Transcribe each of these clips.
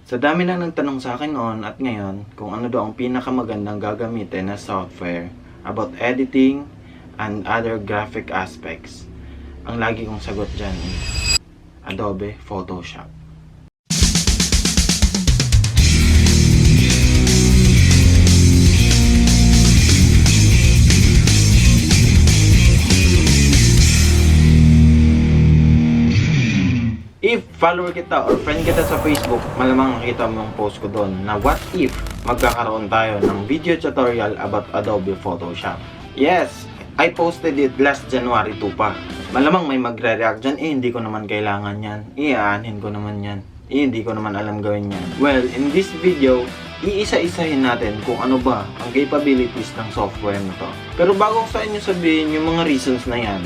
Sa dami na nagtanong sa akin noon at ngayon kung ano daw ang pinakamagandang gagamitin na software about editing and other graphic aspects, ang lagi kong sagot dyan is Adobe Photoshop. If follower kita or friend kita sa Facebook, malamang nakita mo yung post ko doon na what if magkakaroon tayo ng video tutorial about Adobe Photoshop. Yes, I posted it last January 2 pa. Malamang may magre-react dyan, hindi ko naman kailangan yan. Iaanin ko naman yan. Hindi ko naman alam gawin yan. Well, in this video, iisa-isahin natin kung ano ba ang capabilities ng software na to. Pero bago ko sa inyo sabihin yung mga reasons na yan,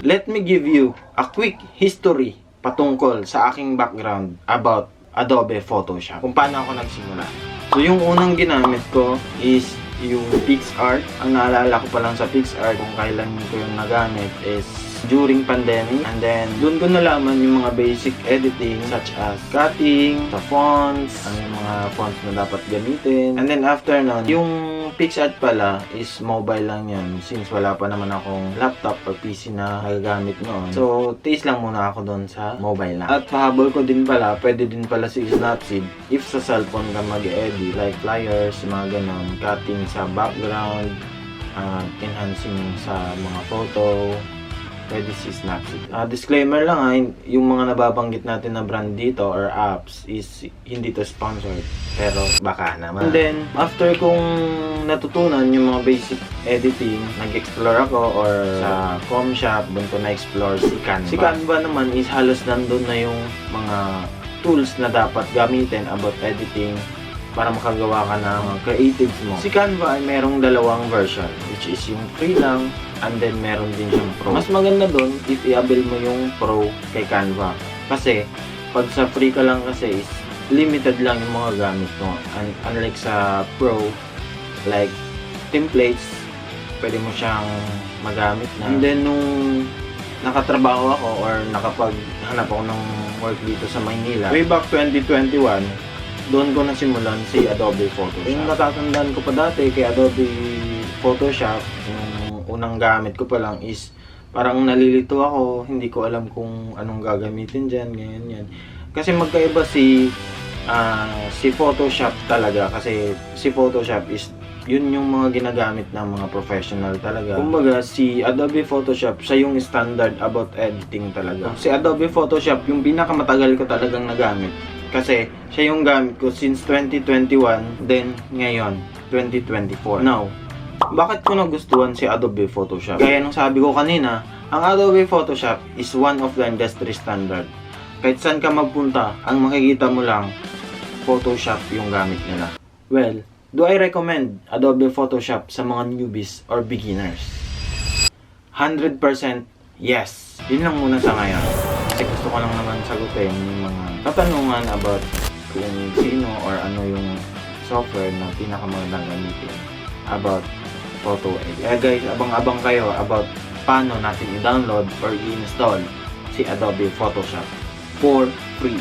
let me give you a quick history patungkol sa aking background about Adobe Photoshop. Kung paano ako nagsimula. So, yung unang ginamit ko is yung PixArt. Ang naalala ko pa lang sa PixArt kung kailan ko yung nagamit is during pandemic. And then, doon ko nalaman yung mga basic editing such as cutting, sa fonts, ang mga fonts na dapat gamitin. And then, after nun, yung PixArt pala is mobile lang yan since wala pa naman akong laptop or PC na nagagamit noon. So, taste lang muna ako doon sa mobile lang. At pahabol ko din pala, pwede din pala si Snapseed if sa cellphone ka mag-edit like flyers, mga ganon, cutting sa background, enhancing sa mga photo, pwede si Snapseed. Disclaimer lang yung mga nababanggit natin na brand dito or apps is hindi to sponsored. Pero baka naman. And then, after kong natutunan yung mga basic editing, nag-explore ako or sa ComShop, doon ko na-explore si Canva. Si Canva naman is halos nandun na yung mga tools na dapat gamitin about editing para makagawa ka ng creatives mo. Si Canva ay merong dalawang version, which is yung free lang, and then meron din siyang pro. Mas maganda doon if i-avail mo yung pro kay Canva. Kasi, pag sa free ka lang kasi is limited lang yung mga gamit mo. Unlike sa pro, like templates, pwede mo siyang magamit na. And then, nung nakatrabaho ako or nakapaghanap ako ng work dito sa Maynila, way back 2021, doon ko nasimulan si Adobe Photoshop. Yung natatandaan ko pa dati kay Adobe Photoshop, yung unang gamit ko pa lang is parang nalilito ako, hindi ko alam kung anong gagamitin dyan, ganyan. Kasi magkaiba si Photoshop talaga, kasi si Photoshop is yun yung mga ginagamit ng mga professional talaga. Kumbaga, si Adobe Photoshop, siya yung standard about editing talaga. Si Adobe Photoshop, yung pinakamatagal ko talagang nagamit. Kasi, siya yung gamit ko since 2021, then ngayon, 2024. Now, bakit ko nagustuhan si Adobe Photoshop? Gaya nung sabi ko kanina, ang Adobe Photoshop is one of the industry standard. Kahit saan ka magpunta, ang makikita mo lang, Photoshop yung gamit nila. Well, do I recommend Adobe Photoshop sa mga newbies or beginners? 100% yes. Yun lang muna sa ngayon. Kasi gusto ko lang naman sagutin yung mga katanungan about kung sino or ano yung software na pinakamagandang gamitin about photo edit. Guys, abang-abang kayo about paano natin i-download or i-install si Adobe Photoshop for free.